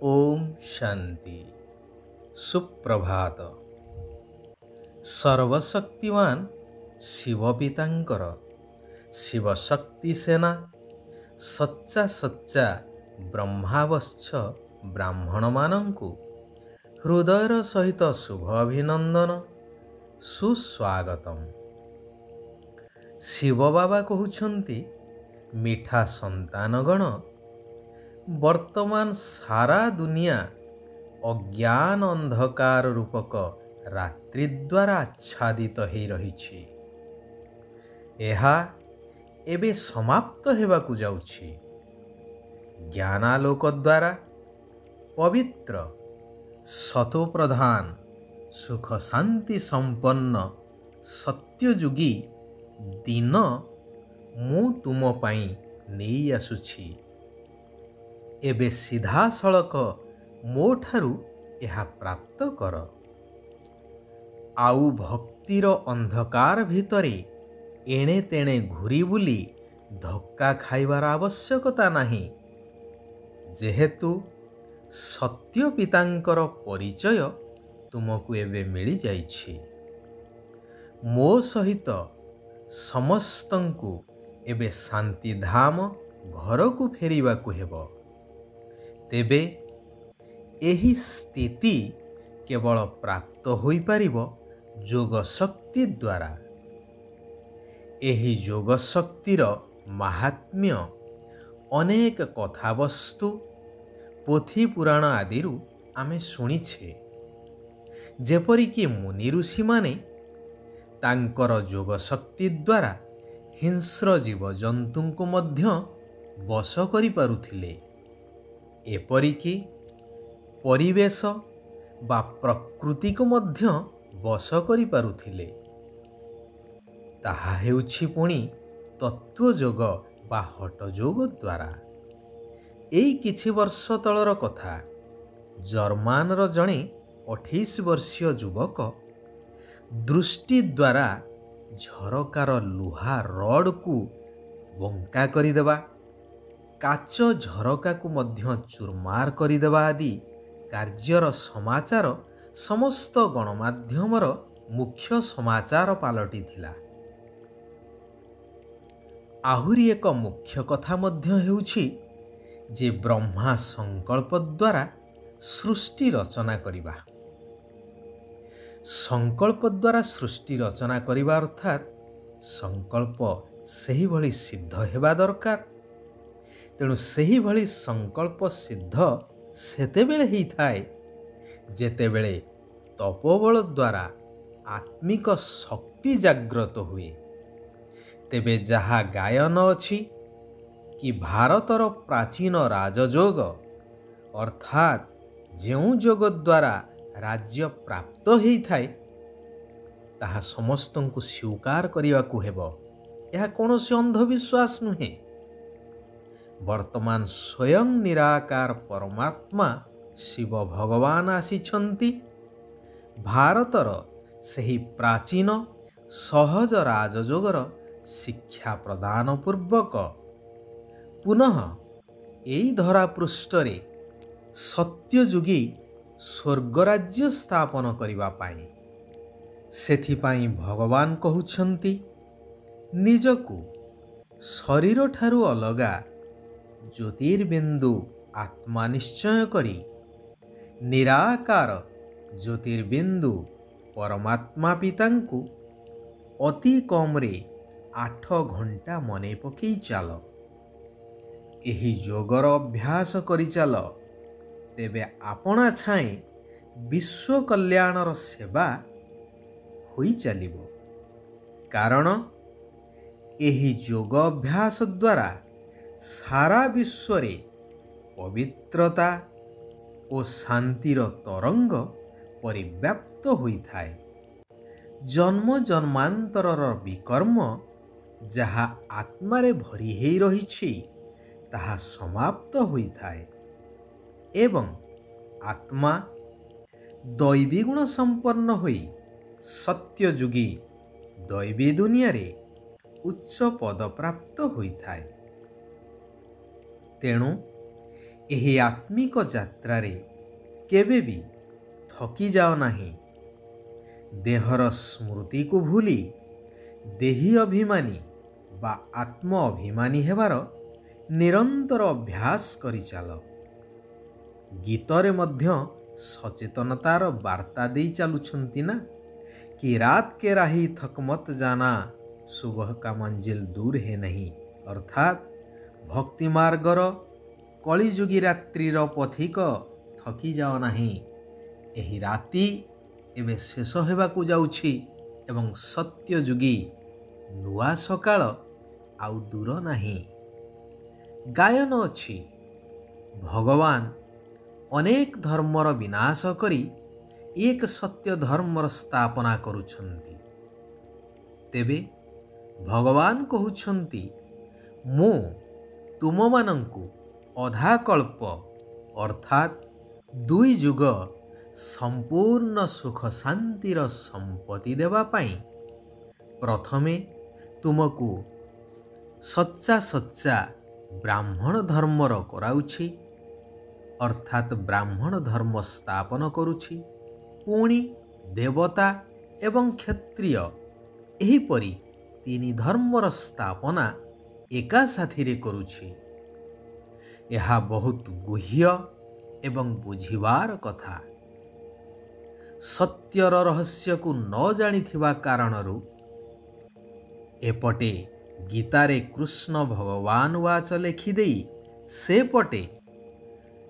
ओम शांति सुप्रभात। सर्वशक्तिमान शिव पितांकर शिवशक्ति सेना सच्चा सच्चा ब्रह्मावश्च ब्राह्मण मानंकु हृदयर सहित शुभ अभिनंदन सुस्वागतम। शिव बाबा कहउछंती मिठा संतानगण वर्तमान सारा दुनिया अज्ञान अंधकार रूपक रात्रि द्वारा आच्छादित हो रही। एहा एबे समाप्त हेबाकु जाउछि। ज्ञानालोक द्वारा पवित्र सतो प्रधान सुख शांति संपन्न सत्ययुगी दिन मु तुम पाई नहीं आसुछि। एबे सीधा सड़क मो ठारू एहा प्राप्त कर। आउ भक्तिर अंधकार भितरे एणे तेणे घुरी बुली धक्का खाइबार आवश्यकता नाही, जेहेतु सत्य पितांकर परिचय तुमको एबे मिली जाइछि। मो सहित समस्तंकु एबे शांति धाम घरकु फेरिबाकु हेबो। तेबे एही स्थिति केवल प्राप्त होई पारिबो जोग शक्ति द्वारा। एही जोग शक्तिर महात्म्य अनेक कथावस्तु पोथी पुराण आदिरु आमे शुणिछे। जेपरिकी मुनि ऋषि माने तांकर जोग शक्ति द्वारा हिंस्र जीव जंतुंकु मध्य बश करि पारुथिले। एपरिकी परिवेश बा प्रकृति को मध्य बश करि पारुथिले। ताहा हेउछि पुणी तत्व जोग बा हठ जोग द्वारा। एई किछि वर्ष तलर कथा। जर्मानर जणे 28 वर्षीय युवक दृष्टि द्वारा झरकार लुहा रड को बंका करिदेबा, काच झरका को मध्य चुरमार करिदेबा आदि कार्यर समाचार समस्त गणमाध्यमर मुख्य समाचार पालटी थिला। आहुरी एक मुख्य कथा मध्य हेउछि जे ब्रह्मा संकल्प द्वारा सृष्टि रचना करिबा। संकल्प द्वारा सृष्टि रचना करिबा अर्थात संकल्प सही भली सिद्ध हेबा दरकार। तेणु सही भली संकल्प सिद्ध सेतेबेले ही थाए जेतेबेले तपोबल द्वारा आत्मिक शक्ति जाग्रत हुए। तेबे जहा गायन अछि कि भारतर प्राचीन राजयोग अर्थात जेउ जोग द्वारा राज्य प्राप्त होई थाए ताहा समस्तंकु स्वीकार करिवाकु हेबो। यह कौनसी अंधविश्वास नुहे। वर्तमान स्वयं निराकार परमात्मा शिव भगवान आसीछंती भारतर सही प्राचीन सहज राजयोगर शिक्षा प्रदान पूर्वक पुनः एई धरा पृष्ठरे सत्ययुगी स्वर्गराज्य स्थापन करिबा पाई। सेथिपाई भगवान कहउछंती निजकु शरीर ठारू अलगा ज्योतिर्बिंदु आत्मा निश्चय करी निराकार ज्योतिर्बिंदु परमात्मा पितांकु अति कमरे 8 घंटा मने पकई चाल। एही जोगर अभ्यास करी चाल, तेबे आपना छाए विश्व कल्याणर सेवा होई चलिबो। कारण एही जोग अभ्यास द्वारा सारा विश्वरे पवित्रता और शांतिर तरंग परिव्याप्त होई थाए। जन्म जन्मांतरर विकर्म जहा आत्मारे भरी हेई रहिछि ताहा समाप्त होई थाए एवं आत्मा दैवी गुण संपन्न होई सत्ययुगी दैवी दुनिया रे उच्च पद प्राप्त होई थाए। तेणु ଏହି ଆତ୍ମିକ ଯାତ୍ରାରେ କେବେ ବି ଥକି ଯାଅ ନାହିଁ। ଦେହର ସ୍ମୃତିକୁ ଭୁଲି ଦେହୀ ଅଭିମାନୀ ବା ଆତ୍ମ ଅଭିମାନୀ ହେବାର ନିରନ୍ତର ଅଭ୍ୟାସ କରିଚାଲ। ଗୀତରେ ମଧ୍ୟ ସଚେତନତାର ବାର୍ତ୍ତା ଦେଇ ଚାଲୁଛନ୍ତି ନା कि रात के राही थक मत जाना, सुबह का मंजिल दूर है नहीं। अर्थात भक्ति मार्गर कलिजुगी रात्रिर पथिक थकी जाओ नहीं। एही राति एबे शेष हेबाकू जाउछि एवं सत्यजुगी नुआ सकाळ आउ दूर नाही। गायन अछि भगवान अनेक धर्मर विनाश करी एक सत्य धर्मर स्थापना करुछन्ति। तेबे भगवान कहुछन्ति मु तुममानंकु अधा कल्प अर्थात 2 युग संपूर्ण सुख शांतिर संपत्ति देवा पाई प्रथमे तुमको सच्चा सच्चा ब्राह्मण धर्मर कराउछि अर्थात ब्राह्मण धर्म स्थापन करुछि। पुणी देवता एवं क्षत्रिय एहीपरि 3 धर्मर स्थापना एका साथिरे करुछि। यह बहुत गुह्य एवं बुझिबार कथा। सत्यर रहस्य को न जानिथिबा कारणरू एपटे गीतारे कृष्ण भगवान वाच लेखिदेई से पटे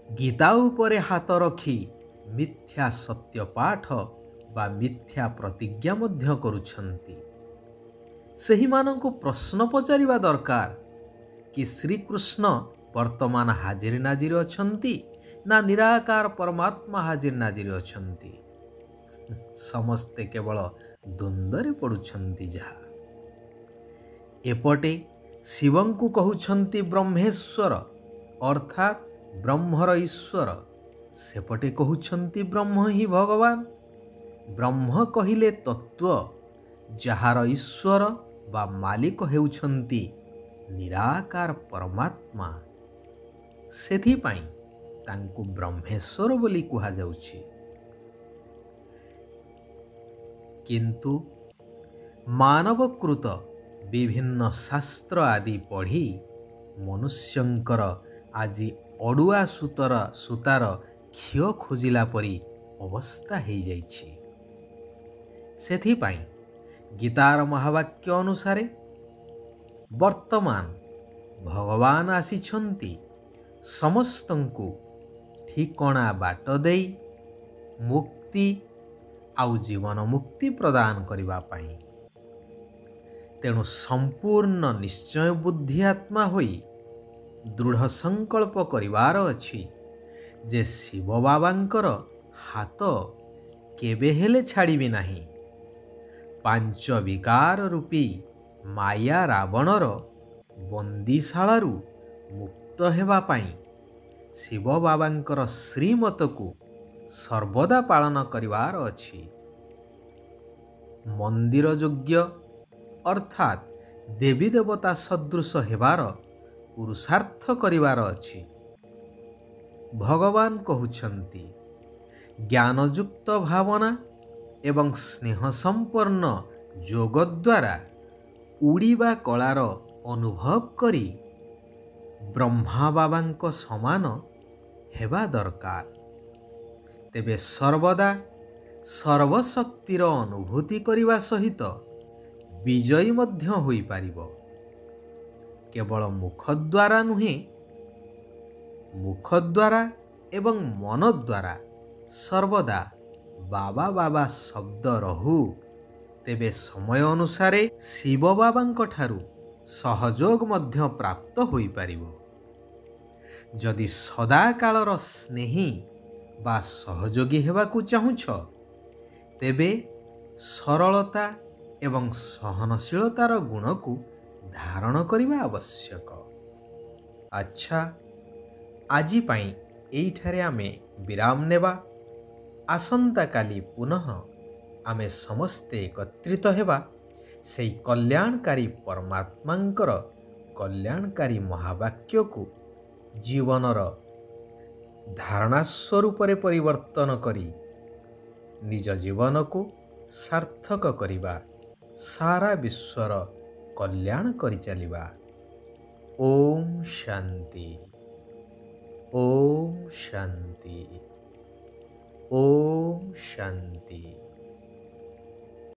गीता उपरे हाथ रखी मिथ्या सत्य पाठ बा मिथ्या प्रतिज्ञा मध्य करुछन्ति। सही मानंकु प्रश्न पचारिबा दरकार कि श्रीकृष्ण वर्तमान हाजिर नाजिर अछन्ति ना निराकार परमात्मा हाजिर नाजिर अछन्ति। समस्ते केवल द्वंद्वरे पड़ुछन्ति। जहा एपटे शिवंकु कहुछन्ति ब्रह्मेश्वर अर्थात ब्रह्मर ईश्वर, सेपटे कहुछन्ति ब्रह्म ही भगवान। ब्रह्म कहिले तत्व जहार ईश्वर बा मालिक हेउछन्ति निराकार परमात्मा। सेथिपाई तांकु ब्रह्मेश्वर बोली कुहा जाउछि। किंतु मानवकृत विभिन्न शास्त्र आदि पढ़ी मनुष्यंकर आज अड़ुआ सूतार क्षीय खोजिला परी अवस्था हो जाइछि। सेथिपाई गीतार महावाक्य अनुसारे वर्तमान भगवान आसिछन्ति समस्तंकु ठिकणा बाट देई मुक्ति आउ जीवन मुक्ति प्रदान करिबा पाई। तेणु संपूर्ण निश्चय बुद्धि आत्मा होई दृढ़ संकल्प करिवार अछि जे शिव बाबांकर हाथ केबे हेले छाड़िबी नाही। 5 विकार रूपी माया रावणर बंदीशालारू मुक्त हेबा पाई शिव बाबांकर श्रीमत को सर्वदा पालन करिवार अछि। मंदिर योग्य अर्थात देवी देवता सदृश हेबार पुरुषार्थ करिवार अछि। भगवान कहुछन्ति ज्ञानयुक्त भावना एवं स्नेह संपन्न योग द्वारा उड़ीबा कलार अनुभव करी ब्रह्मा बाबांक समान हेबा दरकार। तेबे सर्वदा सर्वशक्तिर अनुभूति करिबा सहित विजयी मध्य होई पारिबो। केवल मुख द्वारा नुहे, मुख द्वारा एवं मन द्वारा सर्वदा बाबा बाबा शब्द रहू। तेबे समय अनुसारे शिव बाबांक ठारू सहयोग मध्य प्राप्त होई पारिबो। जदि सदा कालर स्नेही बा सहयोगी हेबाकू चाहुछ तेबे सरलता एवं सहनशीलतार गुण को धारण करने आवश्यक। अच्छा, आजी पाई एइठारे आमे विराम नेबा। आसंता काली पुनः आमे समस्ते एकत्रित हेबा सेई कल्याणकारी परमात्मांकर कल्याणकारी महावाक्य को जीवनर ଧାରଣା ସ୍ୱରୂପରେ ପରିବର୍ତ୍ତନ କରି ନିଜ ଜୀବନକୁ ସାର୍ଥକ କରିବା, ସାରା ବିଶ୍ୱର କଲ୍ୟାଣ କରିଚାଲିବା। ଓମ୍ ଶାନ୍ତି। ଓମ୍ ଶାନ୍ତି। ଓମ୍ ଶାନ୍ତି।